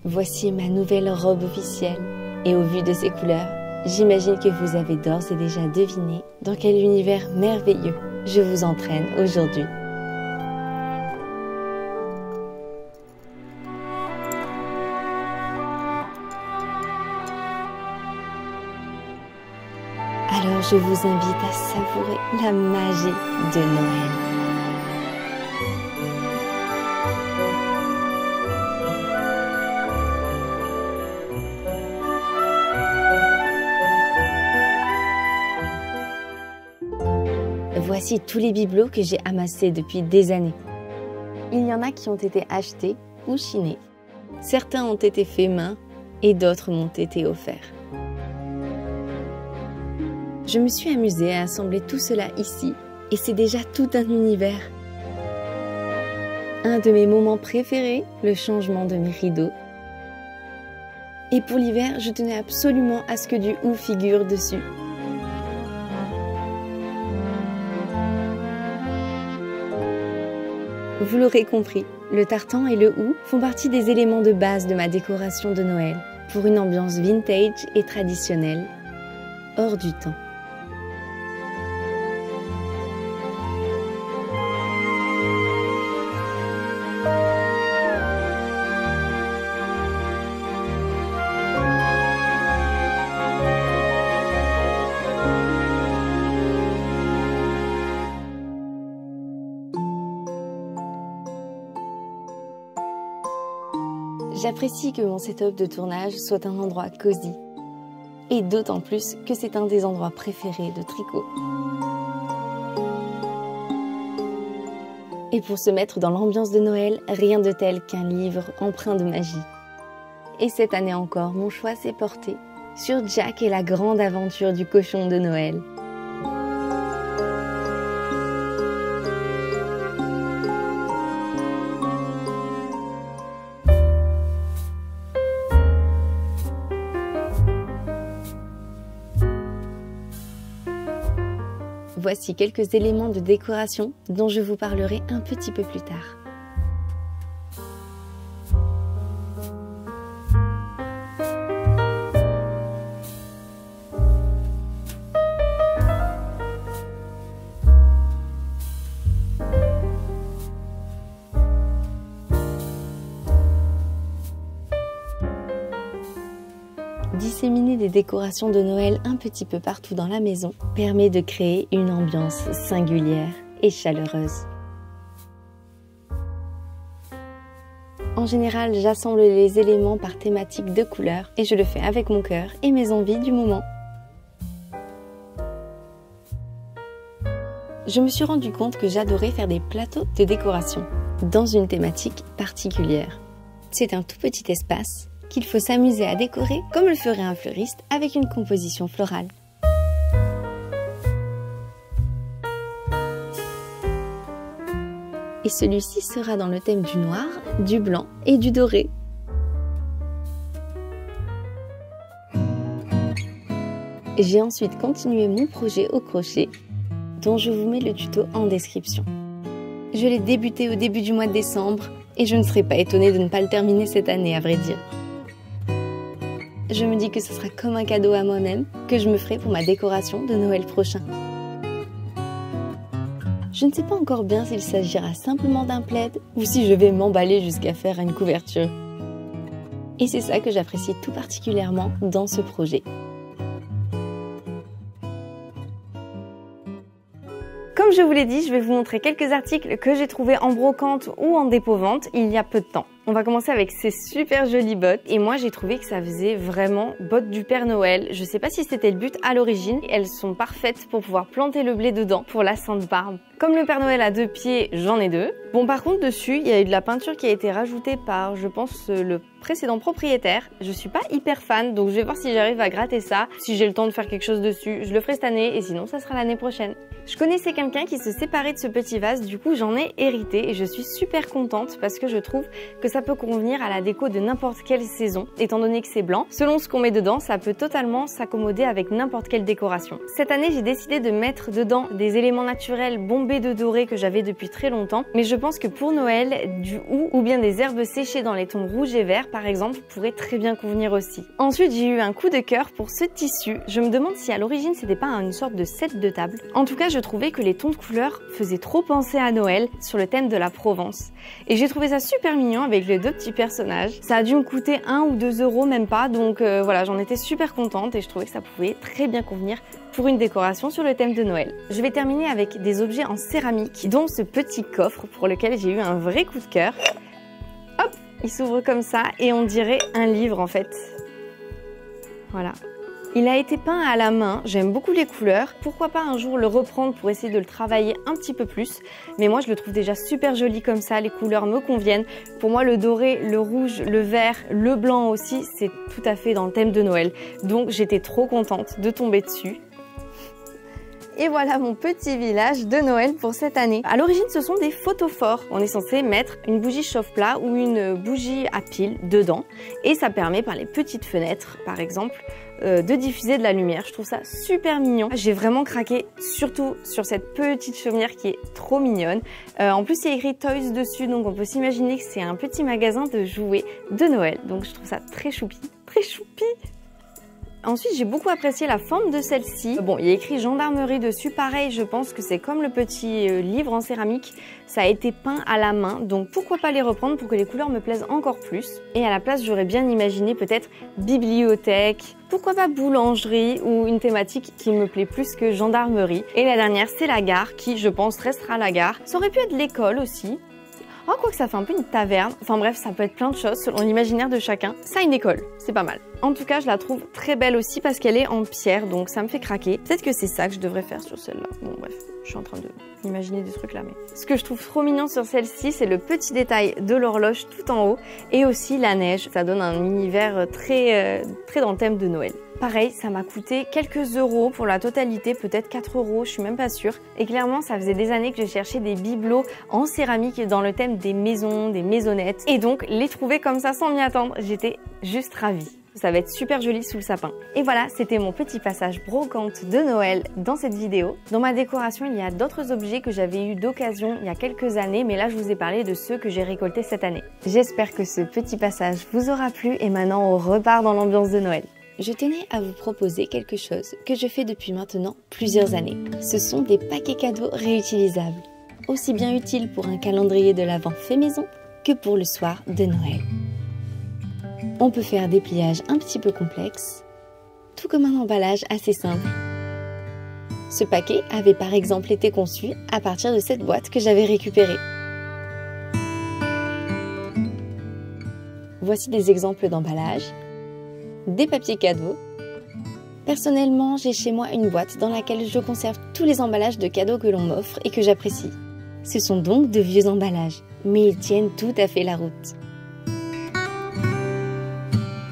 Voici ma nouvelle robe officielle. Et au vu de ces couleurs, j'imagine que vous avez d'ores et déjà deviné dans quel univers merveilleux je vous entraîne aujourd'hui. Alors je vous invite à savourer la magie de Noël. Voici tous les bibelots que j'ai amassés depuis des années. Il y en a qui ont été achetés ou chinés. Certains ont été faits main et d'autres m'ont été offerts. Je me suis amusée à assembler tout cela ici et c'est déjà tout un univers. Un de mes moments préférés, le changement de mes rideaux. Et pour l'hiver, je tenais absolument à ce que du hou figure dessus. Vous l'aurez compris, le tartan et le hou font partie des éléments de base de ma décoration de Noël, pour une ambiance vintage et traditionnelle, hors du temps. J'apprécie que mon setup de tournage soit un endroit cosy. Et d'autant plus que c'est un des endroits préférés de Tricot. Et pour se mettre dans l'ambiance de Noël, rien de tel qu'un livre empreint de magie. Et cette année encore, mon choix s'est porté sur Jack et la grande aventure du cochon de Noël. Voici quelques éléments de décoration dont je vous parlerai un petit peu plus tard. Disséminer des décorations de Noël un petit peu partout dans la maison permet de créer une ambiance singulière et chaleureuse. En général, j'assemble les éléments par thématique de couleurs et je le fais avec mon cœur et mes envies du moment. Je me suis rendu compte que j'adorais faire des plateaux de décoration dans une thématique particulière. C'est un tout petit espace qu'il faut s'amuser à décorer comme le ferait un fleuriste avec une composition florale. Et celui-ci sera dans le thème du noir, du blanc et du doré. J'ai ensuite continué mon projet au crochet, dont je vous mets le tuto en description. Je l'ai débuté au début du mois de décembre et je ne serais pas étonnée de ne pas le terminer cette année, à vrai dire. Je me dis que ce sera comme un cadeau à moi-même que je me ferai pour ma décoration de Noël prochain. Je ne sais pas encore bien s'il s'agira simplement d'un plaid ou si je vais m'emballer jusqu'à faire une couverture. Et c'est ça que j'apprécie tout particulièrement dans ce projet. Comme je vous l'ai dit, je vais vous montrer quelques articles que j'ai trouvés en brocante ou en dépôt-vente il y a peu de temps. On va commencer avec ces super jolies bottes et moi j'ai trouvé que ça faisait vraiment bottes du Père Noël. Je sais pas si c'était le but à l'origine, elles sont parfaites pour pouvoir planter le blé dedans pour la Sainte Barbe. Comme le Père Noël a 2 pieds, j'en ai 2. Bon, par contre dessus il y a eu de la peinture qui a été rajoutée par, je pense, le précédent propriétaire. Je suis pas hyper fan, donc je vais voir si j'arrive à gratter ça. Si j'ai le temps de faire quelque chose dessus, je le ferai cette année et sinon ça sera l'année prochaine. Je connaissais quelqu'un qui se séparait de ce petit vase, du coup j'en ai hérité et je suis super contente parce que je trouve que ça peut convenir à la déco de n'importe quelle saison, étant donné que c'est blanc. Selon ce qu'on met dedans, ça peut totalement s'accommoder avec n'importe quelle décoration. Cette année, j'ai décidé de mettre dedans des éléments naturels bombés de doré que j'avais depuis très longtemps, mais je pense que pour Noël, du hou ou bien des herbes séchées dans les tons rouges et verts par exemple pourrait très bien convenir aussi. Ensuite, j'ai eu un coup de cœur pour ce tissu. Je me demande si à l'origine c'était pas une sorte de set de table. En tout cas, je trouvais que les tons de couleurs faisaient trop penser à Noël sur le thème de la Provence. Et j'ai trouvé ça super mignon avec les deux petits personnages. Ça a dû me coûter 1 ou 2 euros, même pas, donc voilà, j'en étais super contente et je trouvais que ça pouvait très bien convenir pour une décoration sur le thème de Noël. Je vais terminer avec des objets en céramique, dont ce petit coffre pour lequel j'ai eu un vrai coup de cœur. Hop, il s'ouvre comme ça et on dirait un livre en fait. Voilà. Il a été peint à la main, j'aime beaucoup les couleurs. Pourquoi pas un jour le reprendre pour essayer de le travailler un petit peu plus. Mais moi je le trouve déjà super joli comme ça, les couleurs me conviennent. Pour moi le doré, le rouge, le vert, le blanc aussi, c'est tout à fait dans le thème de Noël. Donc j'étais trop contente de tomber dessus. Et voilà mon petit village de Noël pour cette année. À l'origine, ce sont des photophores. On est censé mettre une bougie chauffe-plat ou une bougie à pile dedans. Et ça permet par les petites fenêtres, par exemple, de diffuser de la lumière. Je trouve ça super mignon. J'ai vraiment craqué, surtout sur cette petite chaumière qui est trop mignonne. En plus, il y a écrit Toys dessus, donc on peut s'imaginer que c'est un petit magasin de jouets de Noël. Donc je trouve ça très choupi, très choupi. Ensuite, j'ai beaucoup apprécié la forme de celle-ci. Bon, il y a écrit gendarmerie dessus. Pareil, je pense que c'est comme le petit livre en céramique. Ça a été peint à la main, donc pourquoi pas les reprendre pour que les couleurs me plaisent encore plus. Et à la place, j'aurais bien imaginé peut-être bibliothèque, pourquoi pas boulangerie ou une thématique qui me plaît plus que gendarmerie. Et la dernière, c'est la gare qui, je pense, restera la gare. Ça aurait pu être l'école aussi. Oh, quoi que ça fait un peu une taverne. Enfin bref, ça peut être plein de choses selon l'imaginaire de chacun. Ça, une école, c'est pas mal. En tout cas, je la trouve très belle aussi parce qu'elle est en pierre, donc ça me fait craquer. Peut-être que c'est ça que je devrais faire sur celle-là. Bon bref, je suis en train de imaginer des trucs là, mais... Ce que je trouve trop mignon sur celle-ci, c'est le petit détail de l'horloge tout en haut et aussi la neige. Ça donne un univers très dans le thème de Noël. Pareil, ça m'a coûté quelques euros pour la totalité, peut-être 4 euros, je suis même pas sûre. Et clairement, ça faisait des années que je cherchais des bibelots en céramique dans le thème des maisons, des maisonnettes. Et donc, les trouver comme ça sans m'y attendre, j'étais juste ravie. Ça va être super joli sous le sapin. Et voilà, c'était mon petit passage brocante de Noël dans cette vidéo. Dans ma décoration, il y a d'autres objets que j'avais eu d'occasion il y a quelques années, mais là, je vous ai parlé de ceux que j'ai récoltés cette année. J'espère que ce petit passage vous aura plu et maintenant, on repart dans l'ambiance de Noël. Je tenais à vous proposer quelque chose que je fais depuis maintenant plusieurs années. Ce sont des paquets cadeaux réutilisables, aussi bien utiles pour un calendrier de l'Avent fait maison que pour le soir de Noël. On peut faire des pliages un petit peu complexes, tout comme un emballage assez simple. Ce paquet avait par exemple été conçu à partir de cette boîte que j'avais récupérée. Voici des exemples d'emballage. Des papiers cadeaux. Personnellement, j'ai chez moi une boîte dans laquelle je conserve tous les emballages de cadeaux que l'on m'offre et que j'apprécie. Ce sont donc de vieux emballages, mais ils tiennent tout à fait la route.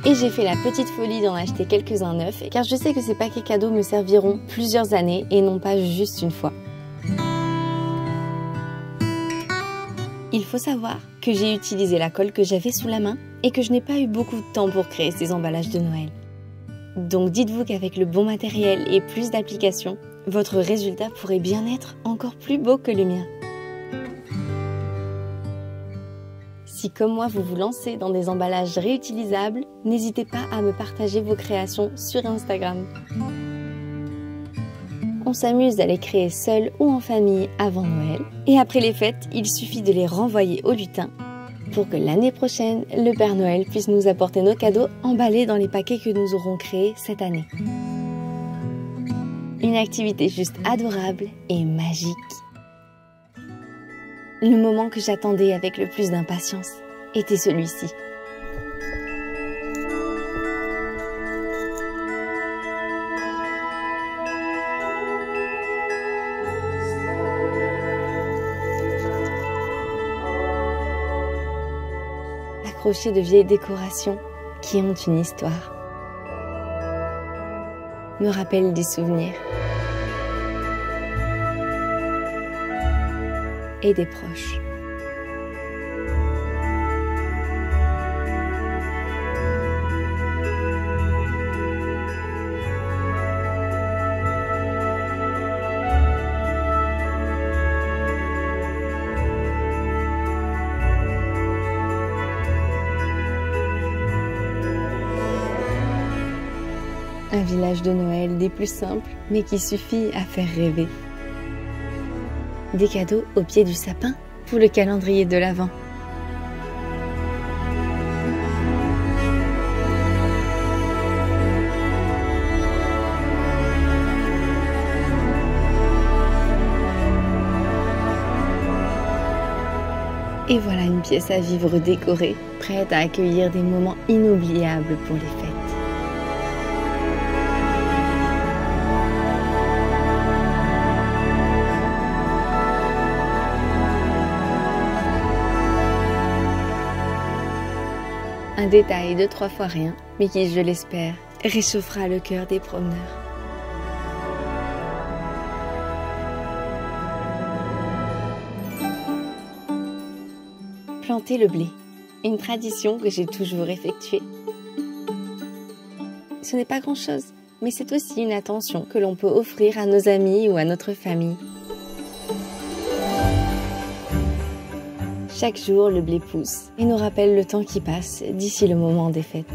Et j'ai fait la petite folie d'en acheter quelques-uns neufs, car je sais que ces paquets cadeaux me serviront plusieurs années et non pas juste une fois. Il faut savoir que j'ai utilisé la colle que j'avais sous la main et que je n'ai pas eu beaucoup de temps pour créer ces emballages de Noël. Donc dites-vous qu'avec le bon matériel et plus d'applications, votre résultat pourrait bien être encore plus beau que le mien. Si comme moi vous vous lancez dans des emballages réutilisables, n'hésitez pas à me partager vos créations sur Instagram. On s'amuse à les créer seul ou en famille avant Noël. Et après les fêtes, il suffit de les renvoyer au lutin pour que l'année prochaine, le Père Noël puisse nous apporter nos cadeaux emballés dans les paquets que nous aurons créés cette année. Une activité juste adorable et magique. Le moment que j'attendais avec le plus d'impatience était celui-ci. Accroché de vieilles décorations qui ont une histoire, me rappellent des souvenirs et des proches. Un village de Noël des plus simples, mais qui suffit à faire rêver. Des cadeaux au pied du sapin pour le calendrier de l'Avent. Et voilà une pièce à vivre décorée, prête à accueillir des moments inoubliables pour les fêtes. Un détail de 3 fois rien, mais qui, je l'espère, réchauffera le cœur des promeneurs. Planter le blé, une tradition que j'ai toujours effectuée. Ce n'est pas grand-chose, mais c'est aussi une attention que l'on peut offrir à nos amis ou à notre famille. Chaque jour, le blé pousse et nous rappelle le temps qui passe d'ici le moment des fêtes.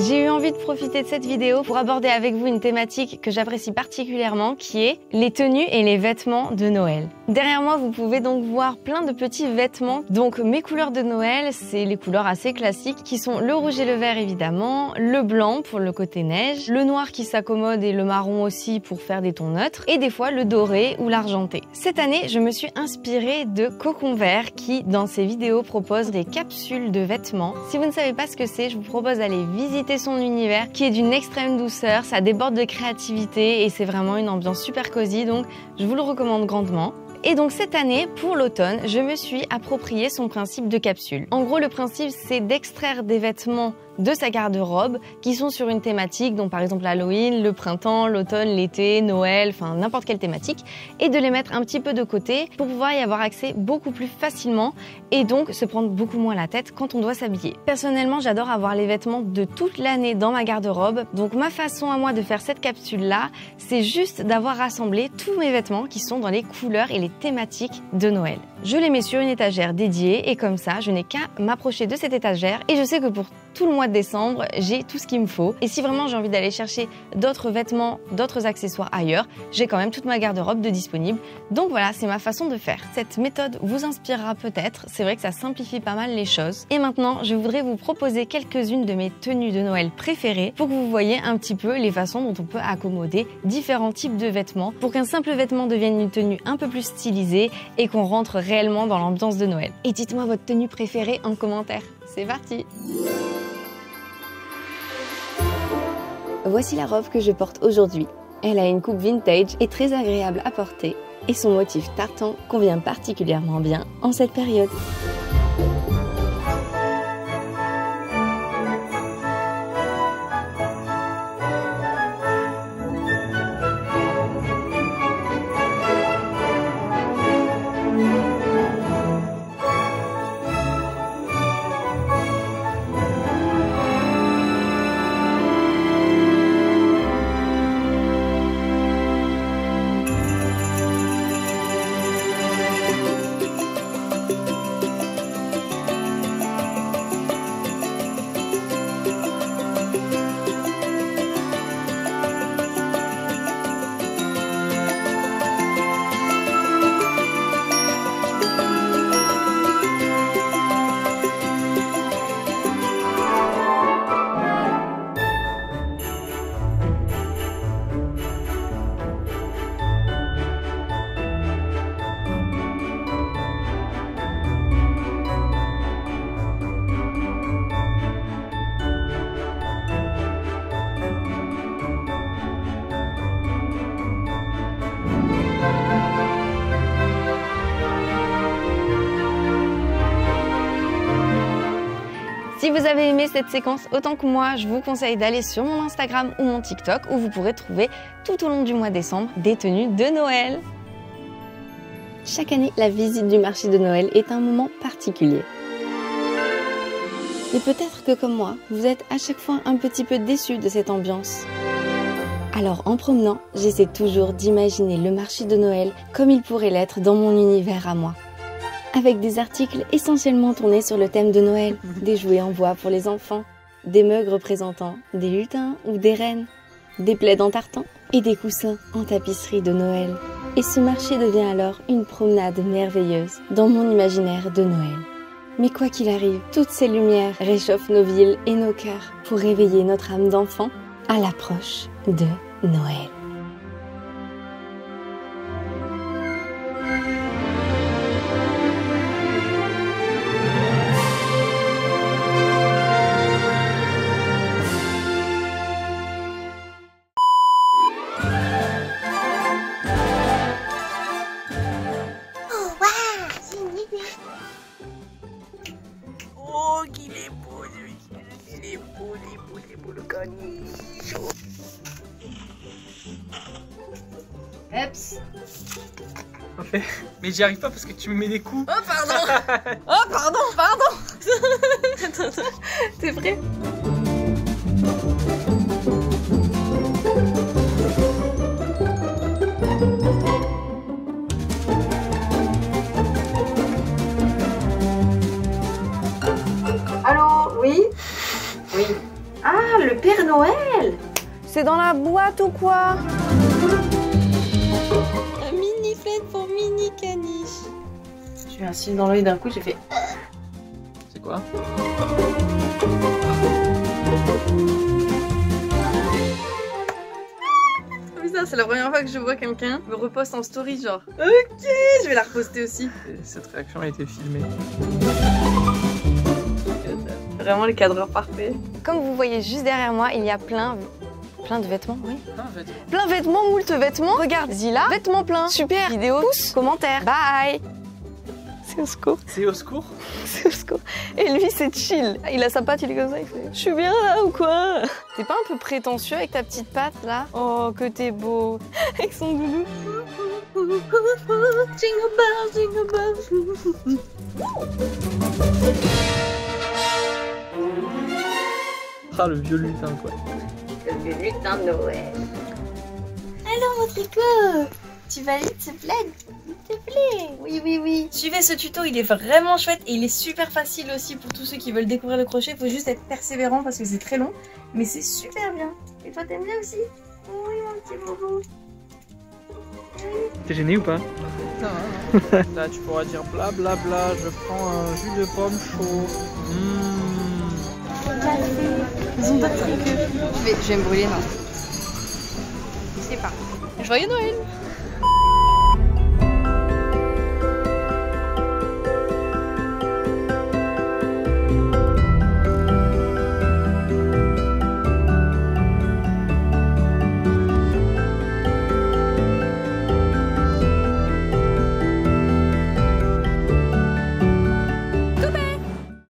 J'ai eu envie de profiter de cette vidéo pour aborder avec vous une thématique que j'apprécie particulièrement, qui est les tenues et les vêtements de Noël. Derrière moi, vous pouvez donc voir plein de petits vêtements. Donc mes couleurs de Noël, c'est les couleurs assez classiques qui sont le rouge et le vert évidemment, le blanc pour le côté neige, le noir qui s'accommode et le marron aussi pour faire des tons neutres, et des fois le doré ou l'argenté. Cette année, je me suis inspirée de Cocon Vert qui, dans ses vidéos, propose des capsules de vêtements. Si vous ne savez pas ce que c'est, je vous propose d'aller visiter son univers qui est d'une extrême douceur, ça déborde de créativité et c'est vraiment une ambiance super cosy, donc je vous le recommande grandement. Et donc cette année, pour l'automne, je me suis approprié son principe de capsule. En gros, le principe, c'est d'extraire des vêtements de sa garde-robe qui sont sur une thématique, donc par exemple l'Halloween, le printemps, l'automne, l'été, Noël, enfin n'importe quelle thématique, et de les mettre un petit peu de côté pour pouvoir y avoir accès beaucoup plus facilement et donc se prendre beaucoup moins la tête quand on doit s'habiller. Personnellement, j'adore avoir les vêtements de toute l'année dans ma garde-robe, donc ma façon à moi de faire cette capsule-là, c'est juste d'avoir rassemblé tous mes vêtements qui sont dans les couleurs et les thématiques de Noël. Je les mets sur une étagère dédiée et comme ça, je n'ai qu'à m'approcher de cette étagère et je sais que pour tout le mois de décembre, j'ai tout ce qu'il me faut. Et si vraiment j'ai envie d'aller chercher d'autres vêtements, d'autres accessoires ailleurs, j'ai quand même toute ma garde-robe de disponible. Donc voilà, c'est ma façon de faire. Cette méthode vous inspirera peut-être. C'est vrai que ça simplifie pas mal les choses. Et maintenant, je voudrais vous proposer quelques-unes de mes tenues de Noël préférées pour que vous voyez un petit peu les façons dont on peut accommoder différents types de vêtements pour qu'un simple vêtement devienne une tenue un peu plus stylisée et qu'on rentre réellement dans l'ambiance de Noël. Et dites-moi votre tenue préférée en commentaire. C'est parti! Voici la robe que je porte aujourd'hui. Elle a une coupe vintage et très agréable à porter et son motif tartan convient particulièrement bien en cette période. Si vous avez aimé cette séquence autant que moi, je vous conseille d'aller sur mon Instagram ou mon TikTok où vous pourrez trouver tout au long du mois de décembre des tenues de Noël. Chaque année, la visite du marché de Noël est un moment particulier. Et peut-être que comme moi, vous êtes à chaque fois un petit peu déçus de cette ambiance. Alors en promenant, j'essaie toujours d'imaginer le marché de Noël comme il pourrait l'être dans mon univers à moi. avec des articles essentiellement tournés sur le thème de Noël, des jouets en bois pour les enfants, des mugs représentant des lutins ou des reines, des plaids en tartan et des coussins en tapisserie de Noël. Et ce marché devient alors une promenade merveilleuse dans mon imaginaire de Noël. Mais quoi qu'il arrive, toutes ces lumières réchauffent nos villes et nos cœurs pour réveiller notre âme d'enfant à l'approche de Noël. Oh, qu'il est beau, lui. Il est beau, le caniche. Eps. Mais j'y arrive pas parce que tu me mets des coups. Oh pardon. Oh pardon. Attends. T'es prêt? Allô? Oui? Oui. Ah, le Père Noël! C'est dans la boîte ou quoi? Un mini fête pour mini caniche. J'ai eu un cil dans l'œil d'un coup, j'ai fait... C'est quoi? Putain, c'est la première fois que je vois quelqu'un me reposte en story genre ok, je vais la reposter aussi. Et cette réaction a été filmée. Vraiment le cadreur parfait. Comme vous voyez juste derrière moi, il y a plein de vêtements, oui. Plein de vêtements, moult vêtements. Regarde, Zilla, vêtements pleins. Super. Vidéo, pouce, commentaire. Bye. C'est au secours. C'est au secours? C'est au secours. Et lui, c'est chill. Il a sa patte, il est comme ça, il fait... Je suis bien là ou quoi? T'es pas un peu prétentieux avec ta petite patte là? Oh, que t'es beau. Avec son doudou. Jingle bells, jingle bells. Ah, le vieux lutin, quoi. Le lutin de Noël. Alors, mon tricot, tu valides ce plaid? S'il te plaît. Oui. Suivez ce tuto, il est vraiment chouette et il est super facile aussi pour tous ceux qui veulent découvrir le crochet. Il faut juste être persévérant parce que c'est très long, mais c'est super bien. Et toi, t'aimes bien aussi? Oui, mon petit bobo. T'es gêné ou pas? Non. Là, tu pourras dire blablabla, je prends un jus de pomme chaud. Ils ont d'autres trucs. Je vais me brûler, non. Je sais pas. Joyeux Noël!